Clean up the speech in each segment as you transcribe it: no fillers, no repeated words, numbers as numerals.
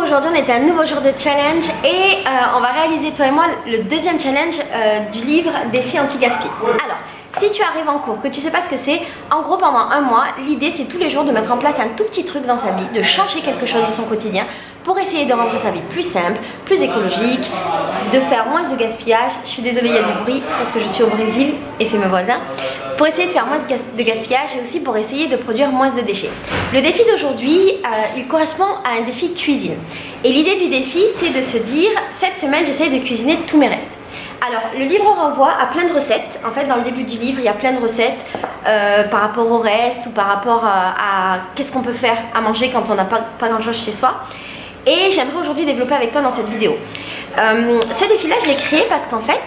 aujourd'hui on est à un nouveau jour de challenge et on va réaliser toi et moi le deuxième challenge du livre Défi anti-gaspi. Alors, si tu arrives en cours, que tu sais pas ce que c'est, en gros pendant un mois, l'idée c'est tous les jours de mettre en place un tout petit truc dans sa vie, de changer quelque chose de son quotidien pour essayer de rendre sa vie plus simple, plus écologique, de faire moins de gaspillage. Je suis désolée, il y a du bruit parce que je suis au Brésil et c'est mes voisins. Pour essayer de faire moins de gaspillage et aussi pour essayer de produire moins de déchets. Le défi d'aujourd'hui, il correspond à un défi cuisine. Et l'idée du défi, c'est de se dire, cette semaine, j'essaye de cuisiner tous mes restes. Alors, le livre renvoie à plein de recettes. En fait, dans le début du livre, il y a plein de recettes par rapport au reste ou par rapport à qu'est-ce qu'on peut faire à manger quand on n'a pas grand-chose chez soi. Et j'aimerais aujourd'hui développer avec toi dans cette vidéo. Ce défi-là, je l'ai créé parce qu'en fait,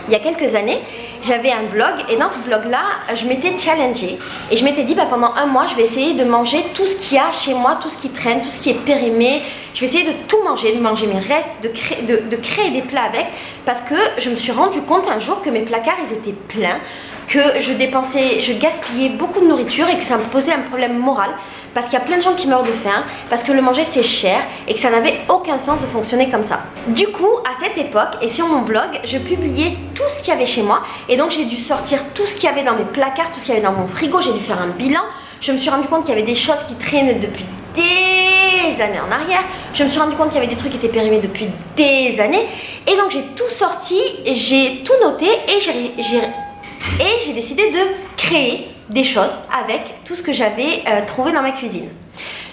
il y a quelques années, j'avais un blog et dans ce blog-là, je m'étais challengée et je m'étais dit pendant un mois, je vais essayer de manger tout ce qu'il y a chez moi, tout ce qui traîne, tout ce qui est périmé. Je vais essayer de tout manger, de manger mes restes, de créer des plats avec parce que je me suis rendu compte un jour que mes placards, ils étaient pleins, que je gaspillais beaucoup de nourriture et que ça me posait un problème moral parce qu'il y a plein de gens qui meurent de faim, parce que le manger c'est cher et que ça n'avait aucun sens de fonctionner comme ça. Du coup, à cette époque et sur mon blog, je publiais tout ce qu'il y avait chez moi et donc j'ai dû sortir tout ce qu'il y avait dans mes placards, tout ce qu'il y avait dans mon frigo, j'ai dû faire un bilan. Je me suis rendu compte qu'il y avait des choses qui traînaient depuis des années en arrière. Je me suis rendu compte qu'il y avait des trucs qui étaient périmés depuis des années et donc j'ai tout sorti, j'ai tout noté et j'ai décidé de créer des choses avec tout ce que j'avais trouvé dans ma cuisine.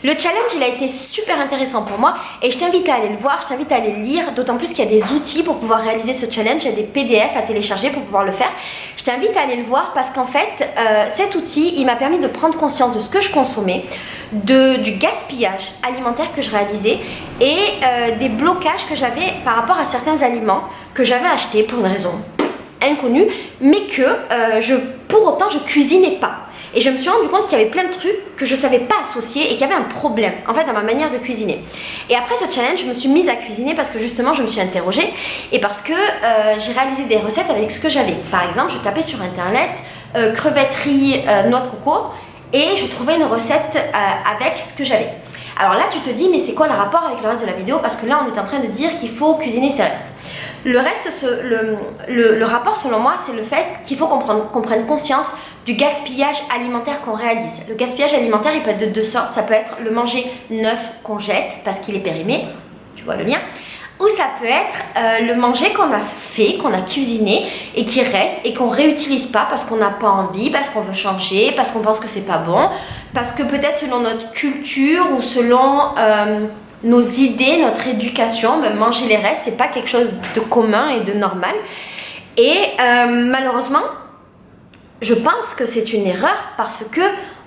Le challenge, il a été super intéressant pour moi et je t'invite à aller le voir, je t'invite à aller le lire, d'autant plus qu'il y a des outils pour pouvoir réaliser ce challenge, il y a des PDF à télécharger pour pouvoir le faire. Je t'invite à aller le voir parce qu'en fait, cet outil, il m'a permis de prendre conscience de ce que je consommais, du gaspillage alimentaire que je réalisais et des blocages que j'avais par rapport à certains aliments que j'avais achetés pour une raison inconnue, mais que pour autant je cuisinais pas. Et je me suis rendu compte qu'il y avait plein de trucs que je ne savais pas associer et qu'il y avait un problème en fait dans ma manière de cuisiner. Et après ce challenge, je me suis mise à cuisiner parce que justement je me suis interrogée et parce que j'ai réalisé des recettes avec ce que j'avais. Par exemple, je tapais sur internet crevetterie noix de coco et je trouvais une recette avec ce que j'avais. Alors là tu te dis mais c'est quoi le rapport avec le reste de la vidéo, parce que là on est en train de dire qu'il faut cuisiner ses restes. Le reste, le rapport selon moi, c'est le fait qu'il faut qu'on prenne conscience du gaspillage alimentaire qu'on réalise. Le gaspillage alimentaire, il peut être de deux sortes. Ça peut être le manger neuf qu'on jette parce qu'il est périmé, tu vois le lien, ou ça peut être le manger qu'on a fait, qu'on a cuisiné et qui reste et qu'on réutilise pas parce qu'on n'a pas envie, parce qu'on veut changer, parce qu'on pense que c'est pas bon, parce que peut-être selon notre culture ou selon nos idées, notre éducation, ben manger les restes, c'est pas quelque chose de commun et de normal. Et malheureusement, je pense que c'est une erreur parce que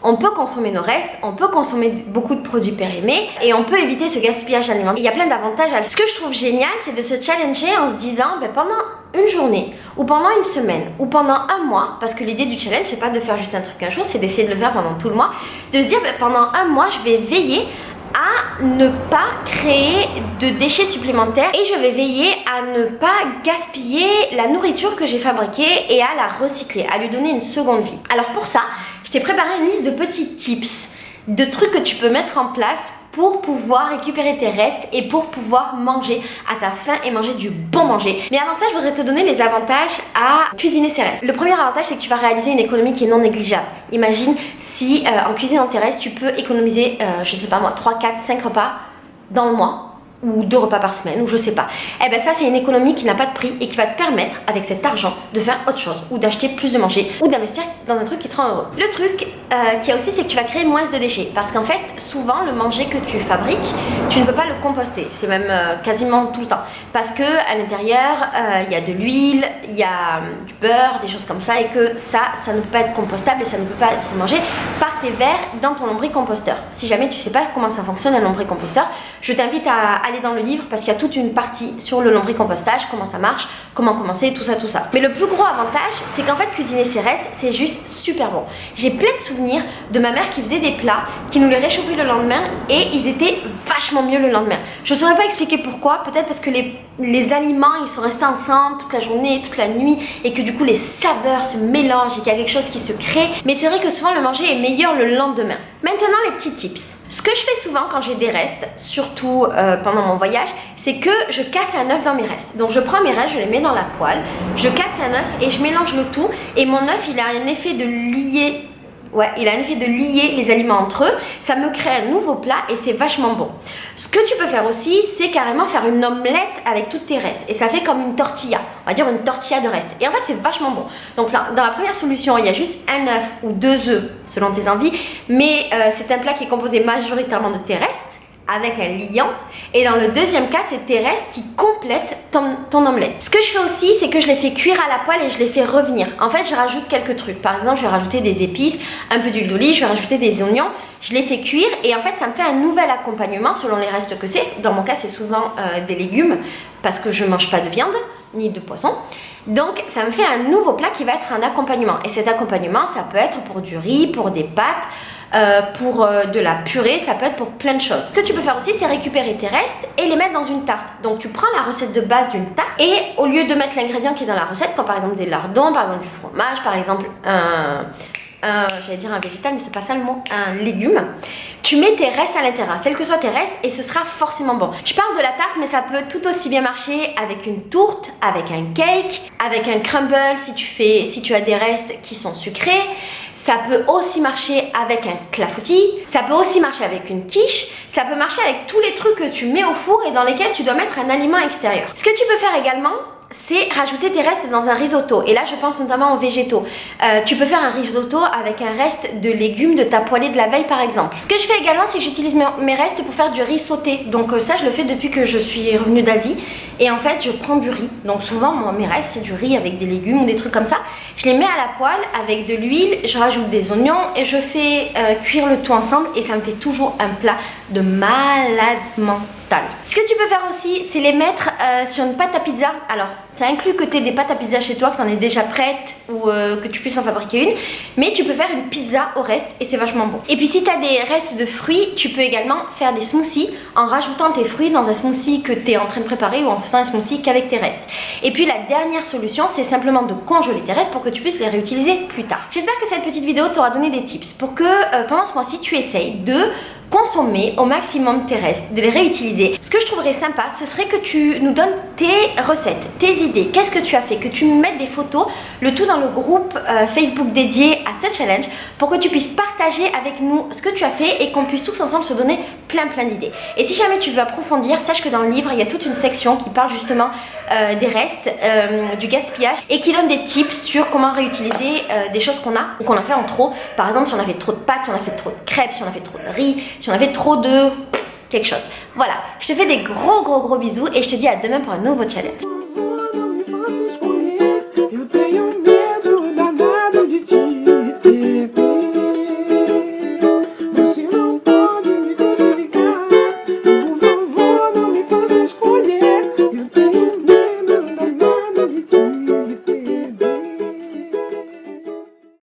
on peut consommer nos restes, on peut consommer beaucoup de produits périmés et on peut éviter ce gaspillage alimentaire. Il y a plein d'avantages. Ce que je trouve génial, c'est de se challenger en se disant ben, pendant une journée ou pendant une semaine ou pendant un mois, parce que l'idée du challenge, c'est pas de faire juste un truc un jour, c'est d'essayer de le faire pendant tout le mois, de se dire ben, pendant un mois, je vais veiller à ne pas créer de déchets supplémentaires et je vais veiller à ne pas gaspiller la nourriture que j'ai fabriquée et à la recycler, à lui donner une seconde vie. Alors pour ça, je t'ai préparé une liste de petits tips, de trucs que tu peux mettre en place pour pouvoir récupérer tes restes et pour pouvoir manger à ta faim et manger du bon manger. Mais avant ça, je voudrais te donner les avantages à cuisiner ses restes. Le premier avantage, c'est que tu vas réaliser une économie qui est non négligeable. Imagine si en cuisinant tes restes, tu peux économiser, je sais pas moi, 3, 4, 5 repas dans le mois, ou 2 repas par semaine, ou je sais pas. Eh ben ça, c'est une économie qui n'a pas de prix et qui va te permettre, avec cet argent, de faire autre chose, ou d'acheter plus de manger, ou d'investir dans un truc qui te rend heureux. Le truc qu'il y a aussi, c'est que tu vas créer moins de déchets, parce qu'en fait, souvent, le manger que tu fabriques, tu ne peux pas le composter, c'est même quasiment tout le temps, parce que à l'intérieur, il y a de l'huile, il y a du beurre, des choses comme ça, et que ça ne peut pas être compostable et ça ne peut pas être mangé par tes vers dans ton lombricomposteur. Si jamais tu sais pas comment ça fonctionne un lombricomposteur, je t'invite à aller dans le livre parce qu'il y a toute une partie sur le lombricompostage, comment ça marche, comment commencer, tout ça. Mais le plus gros avantage, c'est qu'en fait cuisiner ses restes, c'est juste super bon. J'ai plein de souvenirs de ma mère qui faisait des plats, qui nous les réchauffait le lendemain et ils étaient vachement mieux le lendemain. Je ne saurais pas expliquer pourquoi, peut-être parce que les aliments ils sont restés ensemble toute la journée, toute la nuit et que du coup les saveurs se mélangent et qu'il y a quelque chose qui se crée. Mais c'est vrai que souvent le manger est meilleur le lendemain. Maintenant les petits tips. Ce que je fais souvent quand j'ai des restes, surtout pendant mon voyage, c'est que je casse un œuf dans mes restes. Donc je prends mes restes, je les mets dans la poêle, je casse un œuf et je mélange le tout. Et mon œuf, il a un effet de lier. Ouais, il a un effet de lier les aliments entre eux. Ça me crée un nouveau plat et c'est vachement bon. Ce que tu peux faire aussi, c'est carrément faire une omelette avec toutes tes restes. Et ça fait comme une tortilla. On va dire une tortilla de restes. Et en fait, c'est vachement bon. Donc là, dans la première solution, il y a juste un œuf ou 2 œufs selon tes envies. Mais c'est un plat qui est composé majoritairement de tes restes, avec un liant, et dans le deuxième cas c'est tes restes qui complètent ton omelette. Ce que je fais aussi, c'est que je les fais cuire à la poêle et je les fais revenir. En fait, je rajoute quelques trucs. Par exemple, je vais rajouter des épices, un peu d'huile d'olive, je vais rajouter des oignons, je les fais cuire et en fait ça me fait un nouvel accompagnement selon les restes que c'est. Dans mon cas, c'est souvent des légumes parce que je mange pas de viande ni de poisson. Donc ça me fait un nouveau plat qui va être un accompagnement. Et cet accompagnement, ça peut être pour du riz, pour des pâtes, pour de la purée, ça peut être pour plein de choses. Ce que tu peux faire aussi, c'est récupérer tes restes et les mettre dans une tarte. Donc tu prends la recette de base d'une tarte et au lieu de mettre l'ingrédient qui est dans la recette, comme par exemple des lardons, par exemple du fromage, par exemple j'allais dire un végétal, mais c'est pas ça le mot, un légume, tu mets tes restes à l'intérieur, quels que soient tes restes, et ce sera forcément bon. Je parle de la tarte, mais ça peut tout aussi bien marcher avec une tourte, avec un cake, avec un crumble si tu as des restes qui sont sucrés. Ça peut aussi marcher avec un clafoutis, ça peut aussi marcher avec une quiche, ça peut marcher avec tous les trucs que tu mets au four et dans lesquels tu dois mettre un aliment extérieur. Ce que tu peux faire également, c'est rajouter tes restes dans un risotto. Et là, je pense notamment aux végétaux. Tu peux faire un risotto avec un reste de légumes de ta poêlée de la veille, par exemple. Ce que je fais également, c'est que j'utilise mes restes pour faire du riz sauté. Donc ça, je le fais depuis que je suis revenue d'Asie. Et en fait, je prends du riz. Donc souvent, mes restes, c'est du riz avec des légumes ou des trucs comme ça. Je les mets à la poêle avec de l'huile, je rajoute des oignons et je fais cuire le tout ensemble. Et ça me fait toujours un plat de malade mental. Ce que tu peux faire aussi, c'est les mettre sur une pâte à pizza. Alors, ça inclut que tu aies des pâtes à pizza chez toi, que tu en aies déjà prêtes ou que tu puisses en fabriquer une. Mais tu peux faire une pizza au reste et c'est vachement bon. Et puis si tu as des restes de fruits, tu peux également faire des smoothies en rajoutant tes fruits dans un smoothie que tu es en train de préparer ou en faisant un smoothie qu'avec tes restes. Et puis la dernière solution, c'est simplement de congeler tes restes pour que tu puisses les réutiliser plus tard. J'espère que cette petite vidéo t'aura donné des tips pour que pendant ce mois-ci, tu essayes de consommer au maximum tes restes, de les réutiliser. Ce que je trouverais sympa, ce serait que tu nous donnes tes recettes, tes idées, qu'est-ce que tu as fait, que tu nous mettes des photos, le tout dans le groupe Facebook dédié à ce challenge pour que tu puisses partager avec nous ce que tu as fait et qu'on puisse tous ensemble se donner plein d'idées. Et si jamais tu veux approfondir, sache que dans le livre, il y a toute une section qui parle justement des restes, du gaspillage et qui donne des tips sur comment réutiliser des choses qu'on a ou qu'on a fait en trop. Par exemple, si on a fait trop de pâtes, si on a fait trop de crêpes, si on a fait trop de riz, si on avait trop de quelque chose. Voilà, je te fais des gros bisous et je te dis à demain pour un nouveau challenge.